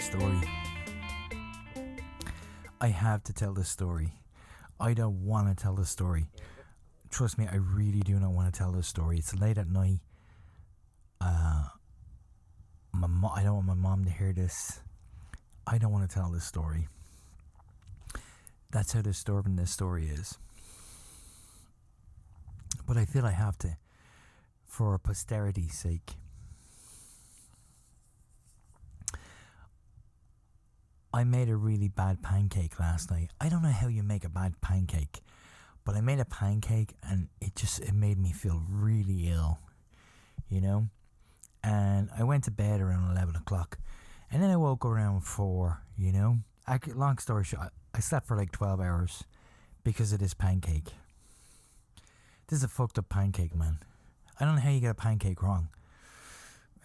story. I have to tell this story. I don't want to tell this story. Trust me, I really do not want to tell this story. It's late at night. I don't want my mom to hear this. I don't want to tell this story. That's how disturbing this story is. But I feel I have to, for posterity's sake. I made a really bad pancake last night. I don't know how you make a bad pancake, but I made a pancake and it made me feel really ill, you know? And I went to bed around 11 o'clock and then I woke around 4, you know? Long story short, I slept for like 12 hours because of this pancake. This is a fucked up pancake, man. I don't know how you get a pancake wrong.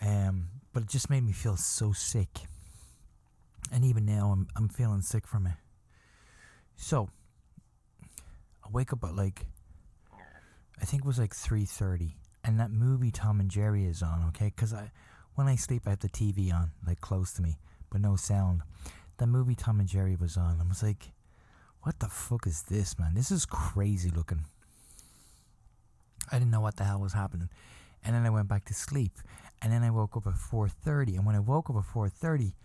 But it just made me feel so sick. And even now, I'm feeling sick from it. So, I wake up at I think it was 3:30. And that movie Tom and Jerry is on, okay? Because when I sleep, I have the TV on, close to me, but no sound. That movie Tom and Jerry was on. I was like, what the fuck is this, man? This is crazy looking. I didn't know what the hell was happening. And then I went back to sleep. And then I woke up at 4:30. And when I woke up at 4:30,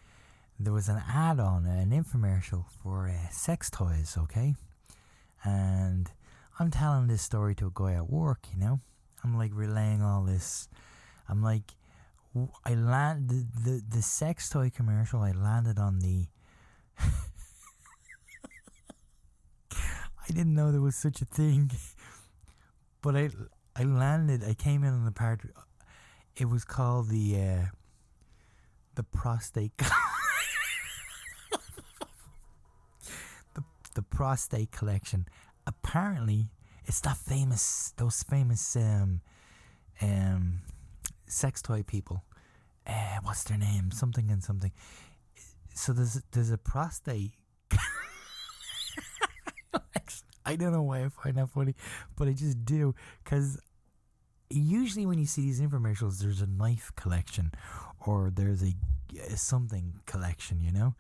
there was an ad on, an infomercial for sex toys, okay? And I'm telling this story to a guy at work, you know? I'm relaying all this. I'm I landed the sex toy commercial. I landed on the. I didn't know there was such a thing, but I landed. I came in on the part. It was called the prostate. the prostate collection. Apparently, it's those famous sex toy people. What's their name? Something and something. So there's a prostate. I don't know why I find that funny, but I just do, because usually when you see these infomercials, there's a knife collection or there's a something collection, you know,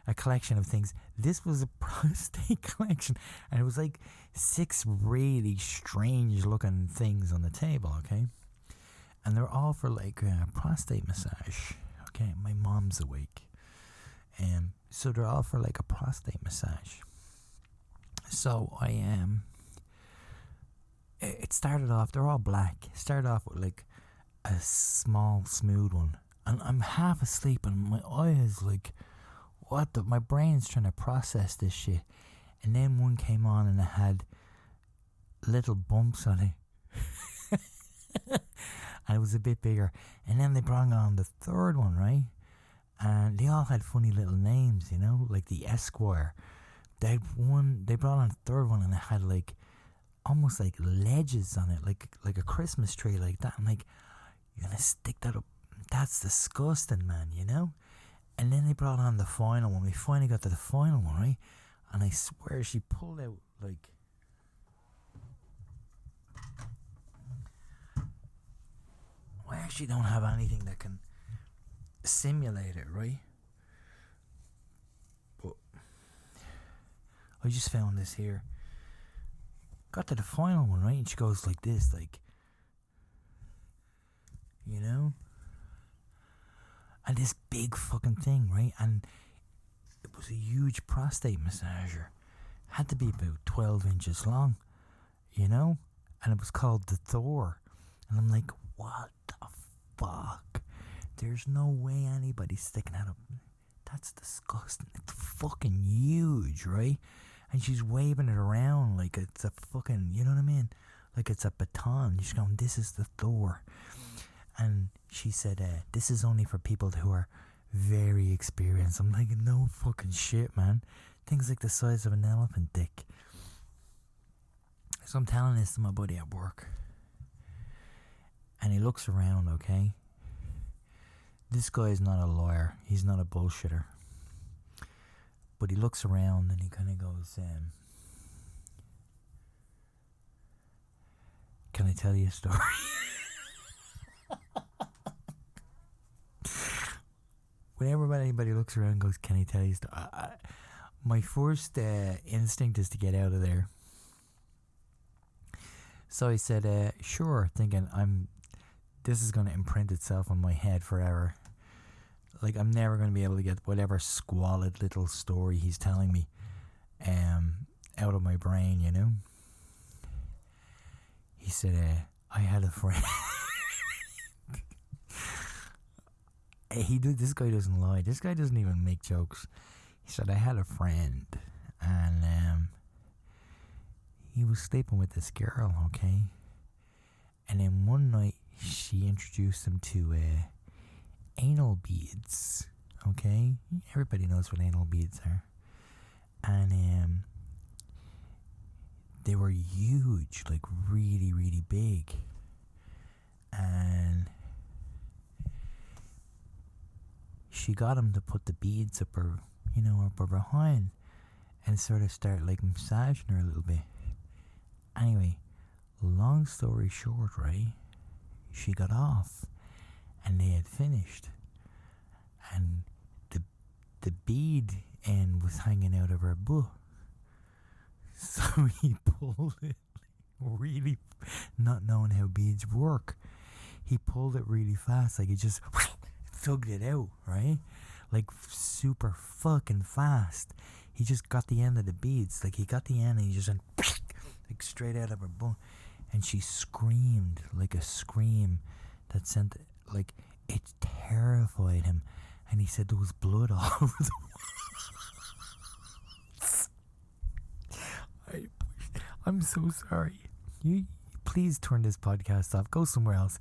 a collection of things. This was a prostate collection, and it was 6 really strange looking things on the table, okay? And they're all for prostate massage, okay? My mom's awake. So they're all for a prostate massage. So I am. It started off, they're all black. It started off with a small, smooth one. And I'm half asleep and my eyes my brain's trying to process this shit. And then one came on and it had little bumps on it. And it was a bit bigger. And then they brought on the third one, right? And they all had funny little names, you know, like the Esquire. They brought on a third one and it had almost ledges on it, like a Christmas tree, like that. I'm you're gonna stick that up? That's disgusting, man, you know? And then they brought on the final one. We finally got to the final one, right? And I swear she pulled out I actually don't have anything that can simulate it, right? But I just found this here. Got to the final one, right? And she goes like this, you know? And this big fucking thing, right? And it was a huge prostate massager. Had to be about 12 inches long, you know? And it was called the Thor. And I'm what the fuck? There's no way anybody's sticking that up. That's disgusting. It's fucking huge, right? And she's waving it around like it's a fucking, you know what I mean? Like it's a baton. She's going, this is the Thor. And she said, this is only for people who are very experienced. I'm no fucking shit, man. Things the size of an elephant dick. So I'm telling this to my buddy at work. And he looks around, okay? This guy is not a lawyer. He's not a bullshitter. But he looks around and he kind of goes, can I tell you a story? whenever anybody looks around and goes, "Can I tell you?" My first instinct is to get out of there. So I said, "Sure," thinking this is going to imprint itself on my head forever. Like, I'm never going to be able to get whatever squalid little story he's telling me out of my brain, you know. He said, "I had a friend." This guy doesn't lie. This guy doesn't even make jokes. He said, "I had a friend, and he was sleeping with this girl, okay? And then one night, she introduced him to anal beads, okay? Everybody knows what anal beads are. And they were huge, like really, really big. And she got him to put the beads up her behind and sort of start like massaging her a little bit. Anyway, long story short, right? She got off and they had finished. And the bead end was hanging out of her butt. So he pulled it really, not knowing how beads work. He pulled it really fast, like he just tugged it out, right? Like super fucking fast. He just got the end of the beads. Like he got the end and he just went like straight out of her butt. And she screamed like a scream that sent, like, it terrified him. And he said there was blood all over the walls. I'm so sorry. You please turn this podcast off. Go somewhere else.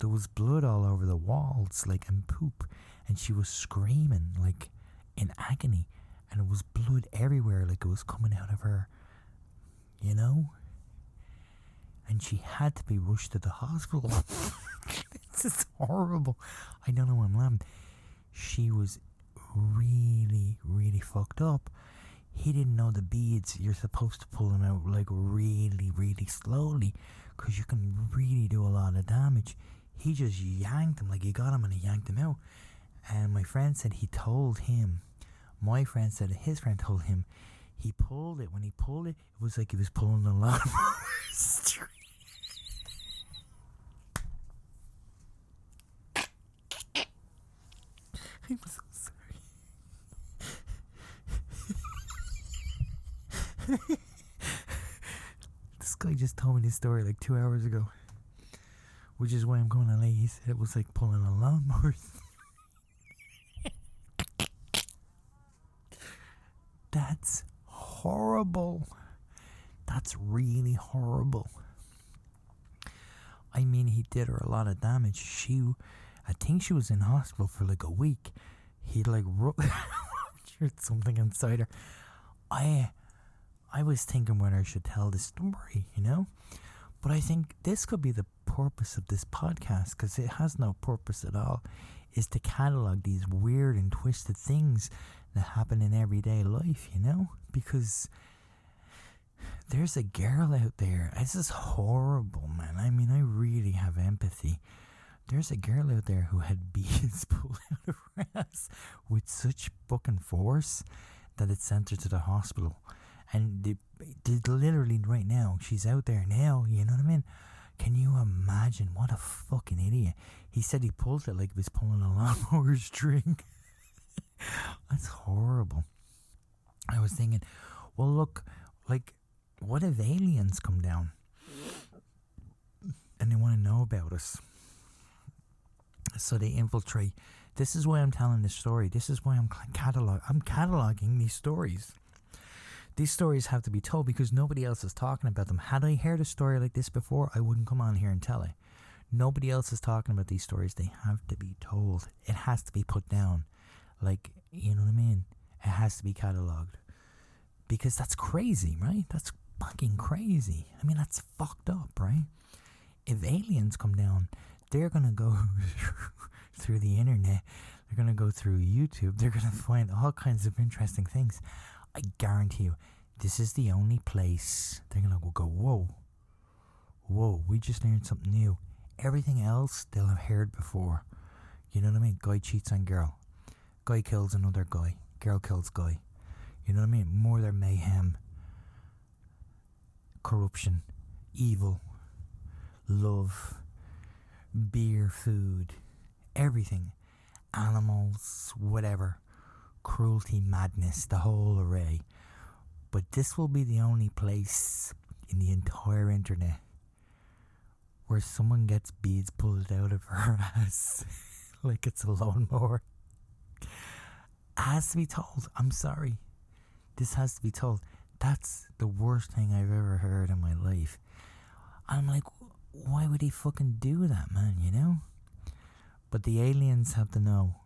There was blood all over the walls, like, and poop. And she was screaming, like, in agony. And it was blood everywhere, like it was coming out of her, you know? And she had to be rushed to the hospital. This is horrible. I don't know why I'm laughing. She was really, really fucked up. He didn't know the beads. You're supposed to pull them out like really, really slowly, because you can really do a lot of damage. He just yanked him, like he got him and he yanked him out. And my friend said he told him. My friend said his friend told him. He pulled it. When he pulled it, it was like he was pulling a lawnmower string. I'm so sorry. This guy just told me this story like 2 hours ago, which is why I'm going to LA. He said it was like pulling a lawnmower. That's horrible. That's really horrible. I mean, he did her a lot of damage. I think she was in hospital for like a week. He like ruptured something inside her. I was thinking whether I should tell this story, you know? But I think this could be the purpose of this podcast, because it has no purpose at all, is to catalogue these weird and twisted things that happen in everyday life, you know? Because there's a girl out there. This is horrible, man. I mean, I really have empathy. There's a girl out there who had beads pulled out of her ass with such fucking force that it sent her to the hospital. And they literally right now, she's out there now, you know what I mean? Can you imagine? What a fucking idiot. He said he pulled it like he was pulling a lawnmower string. That's horrible. I was thinking, well, look, like, what if aliens come down and they want to know about us? So they infiltrate. This is why I'm telling this story. This is why I'm cataloging these stories. These stories have to be told because nobody else is talking about them. Had I heard a story like this before, I wouldn't come on here and tell it. Nobody else is talking about these stories. They have to be told. It has to be put down. Like, you know what I mean? It has to be catalogued. Because that's crazy, right? That's fucking crazy. I mean, that's fucked up, right? If aliens come down, they're going to go through the internet. They're going to go through YouTube. They're going to find all kinds of interesting things. I guarantee you, this is the only place they're going to go, whoa, we just learned something new. Everything else they'll have heard before. You know what I mean? Guy cheats on girl. Guy kills another guy. Girl kills guy. You know what I mean? Murder, mayhem, corruption, evil, love, beer, food, everything. Animals, whatever. Cruelty, madness, the whole array. But this will be the only place in the entire internet where someone gets beads pulled out of her ass like it's a lawnmower. It has to be told. I'm sorry. This has to be told. That's the worst thing I've ever heard in my life. I'm like, why would he fucking do that, man, you know? But the aliens have to know.